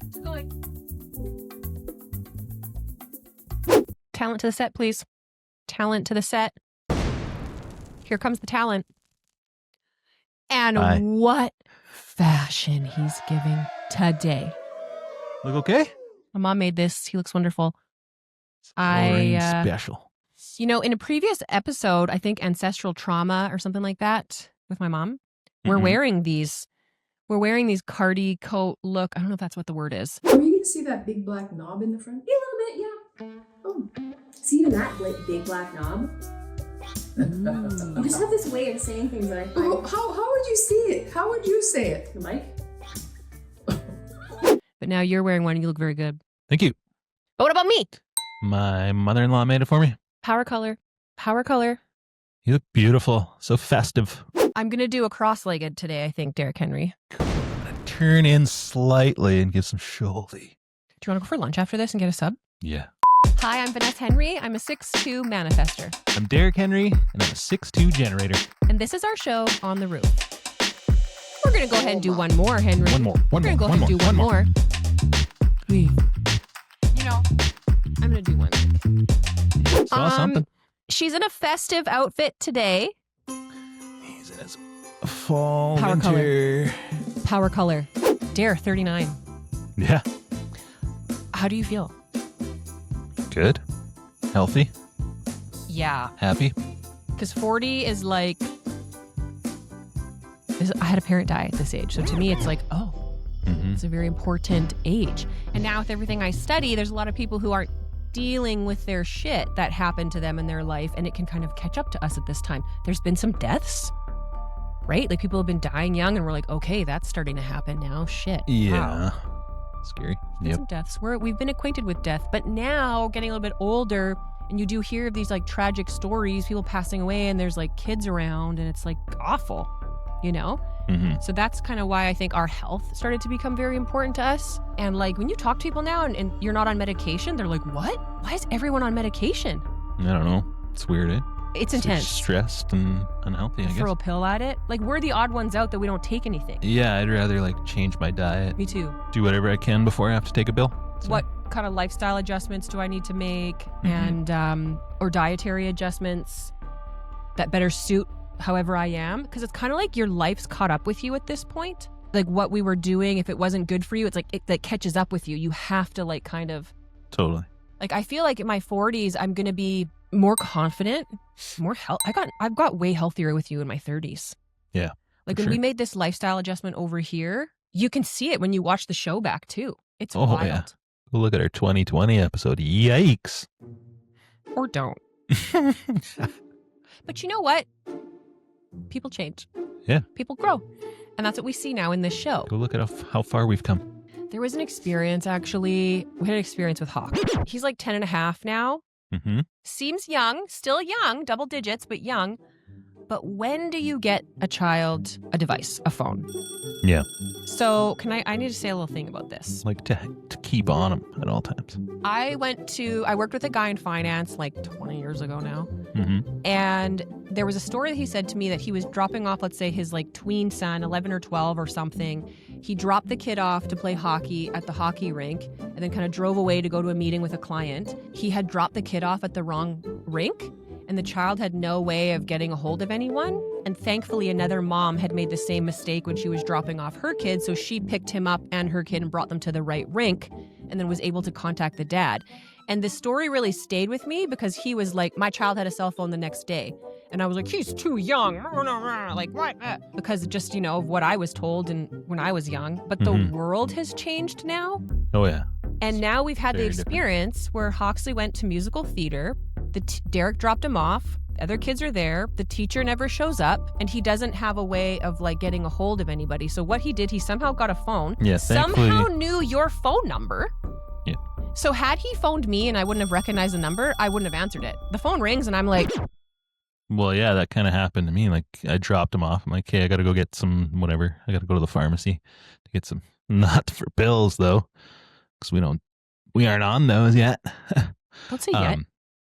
It's going. Talent to the set, please. Talent to the set. Here comes the talent. And Hi. what fashion he's giving today. Look okay? My mom made this. He looks wonderful. Special. You know, in a previous episode, I think ancestral trauma or something like that with my mom, we're wearing these. We're wearing these cardi coat look. I don't know if that's what the word is. Are you gonna see that big black knob in the front? Yeah, a little bit, yeah. Oh, see even that big black knob? You just have this way of saying things that I find. How would you see it? How would you say it? The mic? But now you're wearing one and you look very good. Thank you. But what about me? My mother-in-law made it for me. Power color. Power color. You look beautiful. So festive. I'm going to do a cross-legged today, I think, Derek Henry. Turn in slightly and give some shoulder. Do you want to go for lunch after this and get a sub? Yeah. Hi, I'm Vaness Henry. I'm a 6'2 manifestor. I'm Derek Henry, and I'm a 6'2 generator. And this is our show, On the Roof. We're going to go ahead and do one more, Henry. One more. We're going to go ahead and do one more. Please. You know, I'm going to do one. Saw something. She's in a festive outfit today. He's in his fall Power winter. Power color. Dare 39. Yeah. How do you feel? Good. Healthy. Yeah. Happy. Because 40 is like... I had a parent die at this age. So to me, it's like, oh, it's a very important age. And now with everything I study, there's a lot of people who aren't dealing with their shit that happened to them in their life. And it can kind of catch up to us at this time. There's been some deaths, right? Like people have been dying young and we're like, okay, that's starting to happen now. Shit. Yeah. Wow. Scary. Yep. Some deaths. We've been acquainted with death, but now getting a little bit older and you do hear of these like tragic stories, people passing away and there's like kids around and it's like awful, you know? So that's kind of why I think our health started to become very important to us. And like when you talk to people now and you're not on medication, they're like, what? Why is everyone on medication? I don't know. It's weird, eh? It's intense. Stressed and unhealthy, I guess. Throw a pill at it. Like we're the odd ones out that we don't take anything. Yeah, I'd rather like change my diet. Me too. Do whatever I can before I have to take a pill. So. What kind of lifestyle adjustments do I need to make and or dietary adjustments that better suit however I am? Because it's kind of like your life's caught up with you at this point. Like what we were doing, if it wasn't good for you, it's like it that catches up with you. You have to like kind of... Totally. Like I feel like in my 40s, I'm going to be more confident, more health. I've got way healthier with you in my 30s. Yeah. Like when we made this lifestyle adjustment over here, you can see it when you watch the show back too. It's wild. Yeah. Go look at our 2020 episode. Yikes. Or don't. But you know what? People change. Yeah. People grow. And that's what we see now in this show. Go look at how far we've come. There was an experience, actually. We had an experience with Hawk. He's like 10 and a half now. Seems young, still young, double digits, but young. But when do you get a child a device, a phone? Yeah. So I need to say a little thing about this. Like to keep on them at all times. I worked with a guy in finance like 20 years ago now. And there was a story that he said to me that he was dropping off, let's say his like tween son, 11 or 12 or something. He dropped the kid off to play hockey at the hockey rink and then kind of drove away to go to a meeting with a client. He had dropped the kid off at the wrong rink and the child had no way of getting a hold of anyone. And thankfully, another mom had made the same mistake when she was dropping off her kid. So she picked him up and her kid and brought them to the right rink and then was able to contact the dad. And the story really stayed with me because he was like, my child had a cell phone the next day. And I was like, he's too young. Like, what? Because just, you know, of what I was told and when I was young. But the world has changed now. Oh, yeah. And now we've had the experience where Hawksley went to musical theater. Derek dropped him off. Other kids are there. The teacher never shows up. And he doesn't have a way of like getting a hold of anybody. So what he did, he somehow got a phone. Yeah, somehow knew your phone number. Yeah. So had he phoned me and I wouldn't have recognized the number, I wouldn't have answered it. The phone rings and I'm like... Well, yeah, that kind of happened to me. Like I dropped him off. I'm like, hey, I got to go get some whatever. I got to go to the pharmacy to get some, not for pills though. Because we aren't on those yet. Don't say yet.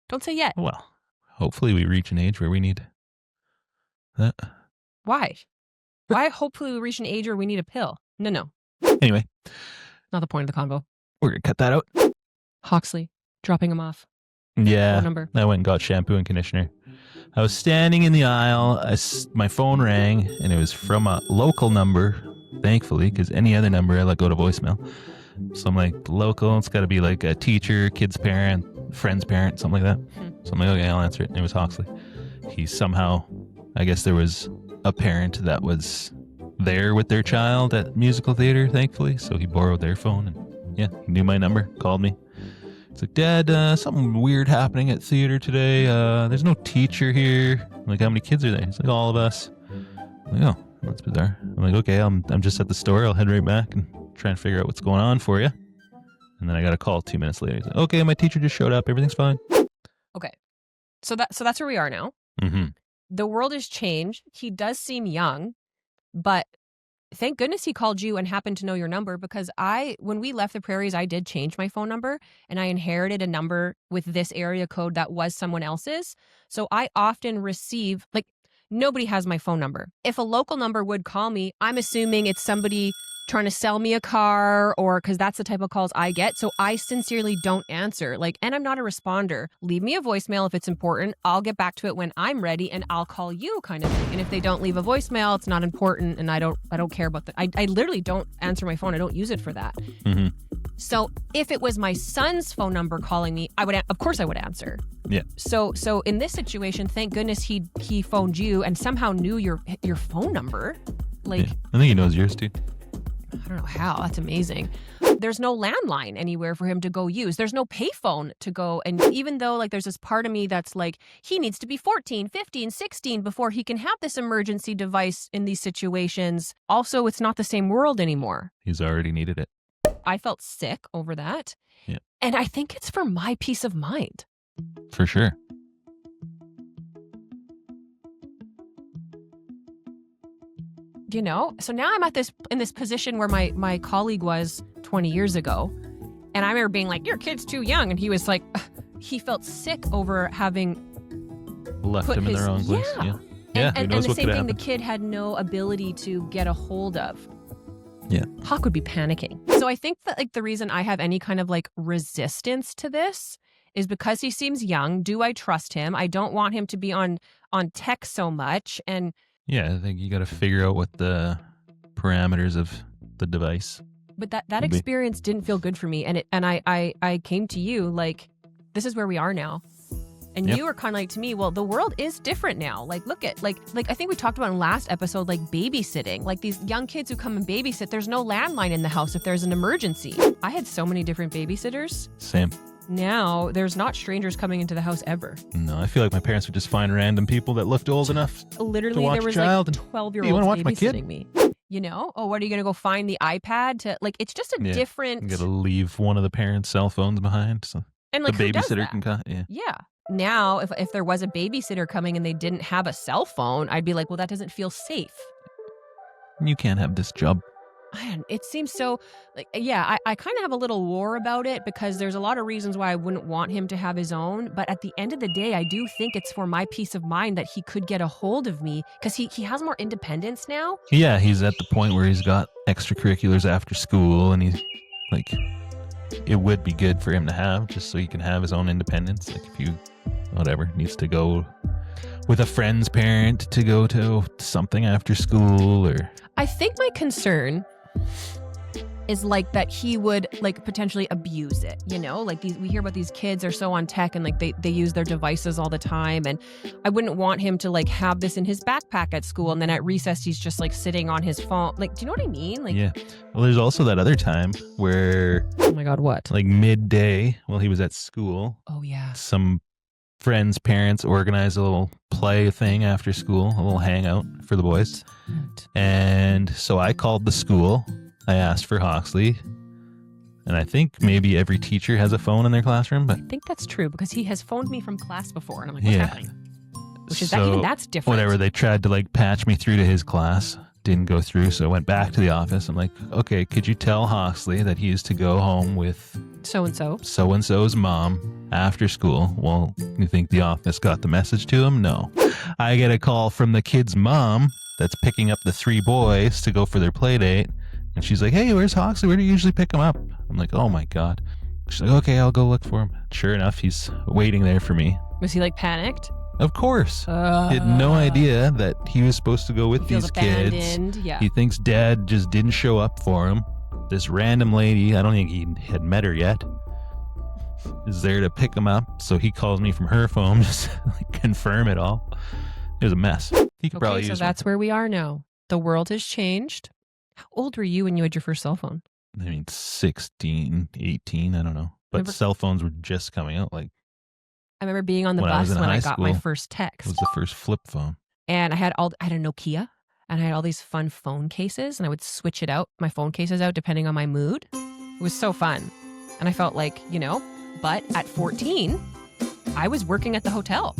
Don't say yet. Well, hopefully we reach an age where we need Why? Why hopefully we reach an age where we need a pill? No. Anyway, Not the point of the convo. we're going to cut that out. Hawksley, dropping him off. Yeah. Phone number. I went and got shampoo and conditioner. I was standing in the aisle. My phone rang, and it was from a local number, thankfully, because any other number I let go to voicemail. So I'm like, local, it's got to be like a teacher, kid's parent, friend's parent, something like that. So I'm like, okay, I'll answer it. And it was Hawksley. He somehow, I guess there was a parent that was there with their child at musical theater, thankfully. So he borrowed their phone, and yeah, he knew my number, called me. It's like, Dad, something weird happening at theater today. There's no teacher here. I'm like, how many kids are there? He's like, all of us. I'm like, oh, that's bizarre. I'm like, okay, I'm just at the store. I'll head right back and try and figure out what's going on for you. And then I got a call 2 minutes later. He's like, okay, my teacher just showed up. Everything's fine. Okay. So that's where we are now. Mm-hmm. The world has changed. He does seem young, but thank goodness he called you and happened to know your number, because when we left the prairies, I did change my phone number and I inherited a number with this area code that was someone else's. So I often receive, like, nobody has my phone number. If a local number would call me, I'm assuming it's somebody trying to sell me a car, or because that's the type of calls I get. So I sincerely don't answer. And I'm not a responder. Leave me a voicemail if it's important. I'll get back to it when I'm ready, and I'll call you, kind of thing. And if they don't leave a voicemail, it's not important, and I don't care about that. I literally don't answer my phone. I don't use it for that. Mm-hmm. So if it was my son's phone number calling me, of course I would answer. Yeah. So in this situation, thank goodness he phoned you and somehow knew your phone number. Yeah. I think he knows yours too. I don't know how. That's amazing. There's no landline anywhere for him to go use. There's no payphone to go. And even though there's this part of me that's like, he needs to be 14, 15, 16 before he can have this emergency device in these situations. Also, it's not the same world anymore. He's already needed it. I felt sick over that. Yeah. And I think it's for my peace of mind. For sure. So now I'm in this position where my colleague was 20 years ago. And I remember being like, your kid's too young. And he was like, he felt sick over having left him in the wrong place. Yeah. Yeah. And the same thing, the kid had no ability to get a hold of. Yeah. Hawk would be panicking. So I think that the reason I have any kind of resistance to this is because he seems young. Do I trust him? I don't want him to be on tech so much. And yeah, I think you got to figure out what the parameters of the device. But that experience didn't feel good for me, and I came to you this is where we are now, and you were kind of to me, well, the world is different now. Look at I think we talked about in last episode, babysitting, these young kids who come and babysit. There's no landline in the house if there's an emergency. I had so many different babysitters. Same. Now, there's not strangers coming into the house ever. No, I feel like my parents would just find random people that looked old enough Literally, to watch there was a child 12-year-olds babysitting me. Oh, what are you going to go find the iPad to, it's just a different... You got to leave one of the parents' cell phones behind, so and the babysitter can come. Yeah. Now, if there was a babysitter coming and they didn't have a cell phone, I'd be like, well, that doesn't feel safe. You can't have this job. Man, it seems so I kind of have a little war about it, because there's a lot of reasons why I wouldn't want him to have his own. But at the end of the day, I do think it's for my peace of mind that he could get a hold of me, because he has more independence now. Yeah, he's at the point where he's got extracurriculars after school, and he's it would be good for him to have, just so he can have his own independence. If you, needs to go with a friend's parent to go to something after school, or... I think my concern is that he would potentially abuse it, we hear about these kids are so on tech, and they use their devices all the time, and I wouldn't want him to have this in his backpack at school, and then at recess he's just sitting on his phone. Do you know what I mean? Yeah. Well, there's also that other time where, oh my god, what? Midday while he was at school. Oh yeah. Some friends' parents organized a little play thing after school, a little hangout for the boys. And so I called the school. I asked for Hawksley. And I think maybe every teacher has a phone in their classroom. But I think that's true, because he has phoned me from class before. And I'm like, what's happening? Which is that's different. Whatever, they tried to patch me through to his class. Didn't go through, so I went back to the office. I'm like, okay, could you tell Hawksley that he is to go home with so-and-so's mom after school? Well, you think the office got the message to him? No. I get a call from the kid's mom that's picking up the 3 boys to go for their play date. And she's like, hey, where's Hoxley? Where do you usually pick him up? I'm like, oh my God. She's like, okay, I'll go look for him. Sure enough, he's waiting there for me. Was he like panicked? Of course. He had no idea that he was supposed to go with He feels these kids. abandoned. Yeah. He thinks dad just didn't show up for him. This random lady, I don't think he had met her yet, is there to pick him up. So he calls me from her phone just to confirm it all. It was a mess. He could probably Okay, so use that's where we are now. The world has changed. How old were you when you had your first cell phone? I mean, 16, 18, I don't know. But Remember- cell phones were just coming out. Like, I remember being on the When I was bus in when I high got my school, first it text. was the first flip phone. And I had a Nokia, and I had all these fun phone cases, and I would switch it out, my phone cases out, depending on my mood. It was so fun. And I felt like, but at 14, I was working at the hotel.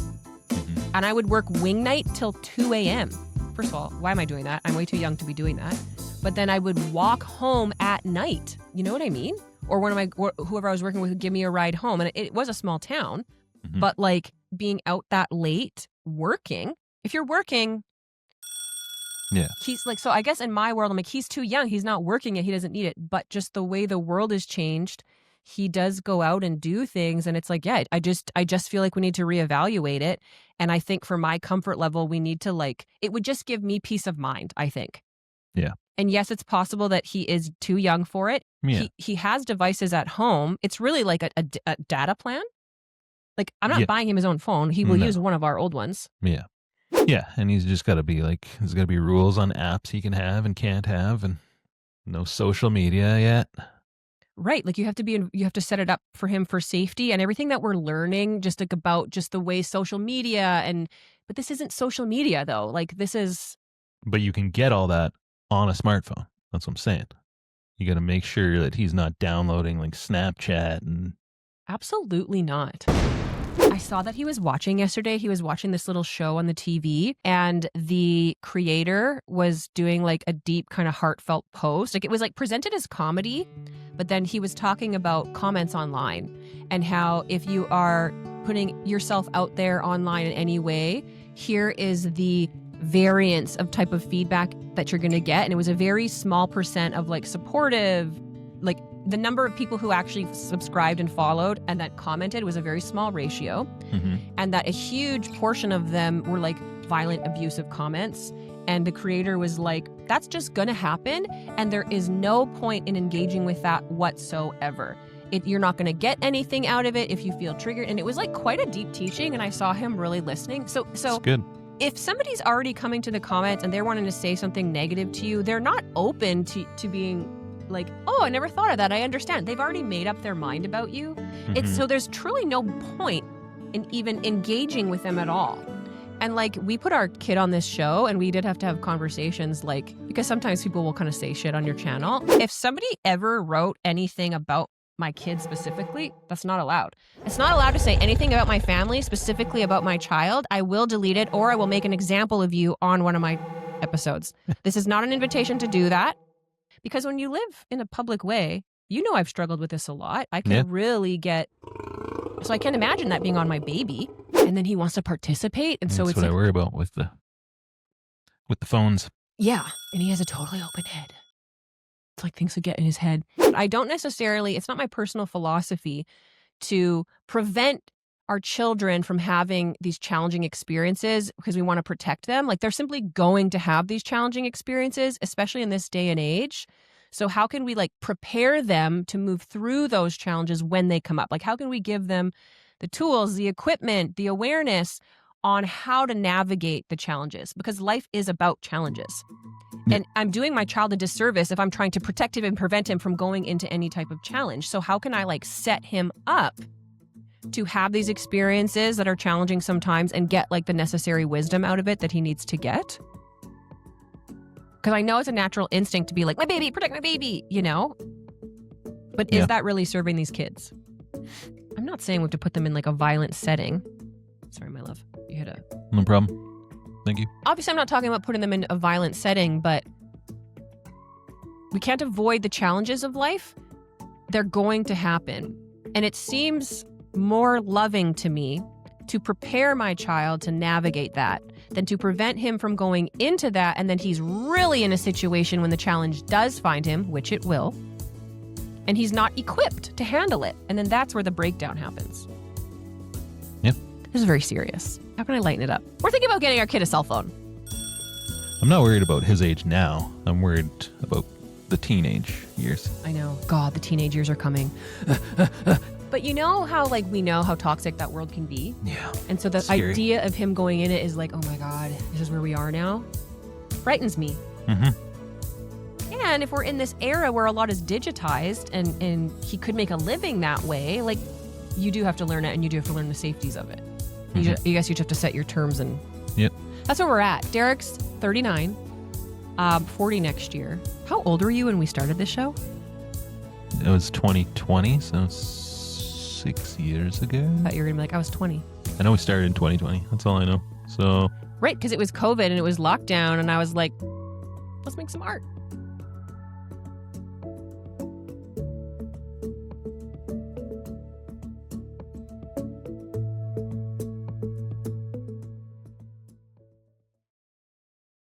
Mhm. And I would work wing night till 2 a.m. First of all, why am I doing that? I'm way too young to be doing that. But then I would walk home at night. You know what I mean? Or whoever I was working with would give me a ride home. And it was a small town. Mhm. But like being out that late working, if you're working, Yeah. he's like, so I guess in my world, I'm like, he's too young. He's not working yet. He doesn't need it. But just the way the world has changed, he does go out and do things. And it's like, yeah, I just feel like we need to reevaluate it. And I think for my comfort level, we need to it would just give me peace of mind, I think. Yeah. And yes, it's possible that he is too young for it. Yeah. He has devices at home. It's really like a data plan. Like, I'm not Yeah. buying him his own phone. He will No. use one of our old ones. Yeah. Yeah. And he's just got to be there's got to be rules on apps he can have and can't have, and no social media yet. Right. Like you have to set it up for him for safety and everything that we're learning just about just the way social media but this isn't social media though. Like this is. But you can get all that on a smartphone. That's what I'm saying. You got to make sure that he's not downloading Snapchat and. Absolutely not. I saw that he was watching yesterday. He was watching this little show on the TV, and the creator was doing a deep kind of heartfelt post. It was presented as comedy, but then he was talking about comments online and how if you are putting yourself out there online in any way, here is the variance of type of feedback that you're going to get. And it was a very small percent of supportive, the number of people who actually subscribed and followed and that commented was a very small ratio. Mm-hmm. And that a huge portion of them were violent, abusive comments. And the creator was like, that's just going to happen. And there is no point in engaging with that whatsoever. You're not going to get anything out of it if you feel triggered. And it was quite a deep teaching. And I saw him really listening. So That's good. if somebody's already coming to the comments and they're wanting to say something negative to you, they're not open to being oh, I never thought of that. I understand. They've already made up their mind about you. Mhm. So there's truly no point in even engaging with them at all. And we put our kid on this show and we did have to have conversations because sometimes people will kind of say shit on your channel. If somebody ever wrote anything about my kid specifically, that's not allowed. It's not allowed to say anything about my family, specifically about my child. I will delete it or I will make an example of you on one of my episodes. This is not an invitation to do that. Because when you live in a public way, I've struggled with this a lot. I can really get. So I can't imagine that being on my baby. And then he wants to participate. And so That's it's what I worry about with the phones. yeah. And he has a totally open head. It's things would get in his head. I don't necessarily, it's not my personal philosophy to prevent our children from having these challenging experiences because we want to protect them. They're simply going to have these challenging experiences, especially in this day and age. So how can we prepare them to move through those challenges when they come up? How can we give them the tools, the equipment, the awareness on how to navigate the challenges? Because life is about challenges. Yeah. And I'm doing my child a disservice if I'm trying to protect him and prevent him from going into any type of challenge. So how can I set him up to have these experiences that are challenging sometimes and get the necessary wisdom out of it that he needs to get? Because I know it's a natural instinct to be my baby, protect my baby, But is that really serving these kids? I'm not saying we have to put them in a violent setting. Sorry, my love. You hit a... No problem. Thank you. Obviously, I'm not talking about putting them in a violent setting, but we can't avoid the challenges of life. They're going to happen. And it seems more loving to me to prepare my child to navigate that than to prevent him from going into that, and then he's really in a situation when the challenge does find him, which it will, and he's not equipped to handle it. And then that's where the breakdown happens. Yep. This is very serious. How can I lighten it up? We're thinking about getting our kid a cell phone. I'm not worried about his age now. I'm worried about the teenage years. I know. God, the teenage years are coming. But you know how, like, we know how toxic that world can be? Yeah. And so the Scary. idea of him going in it is like, oh my God, this is where we are now. Frightens me. Mm-hmm. And if we're in this era where a lot is digitized and he could make a living that way, like, you do have to learn it, and you do have to learn the safeties of it. Mm-hmm. I guess you just have to set your terms, and Yep. that's where we're at. Derek's 39, 40 next year. How old were you when we started this show? It was 2020, so 6 years ago. I thought you were going to be like, I was 20. I know we started in 2020. That's all I know. So Right, because it was COVID and it was lockdown, and I was like, let's make some art.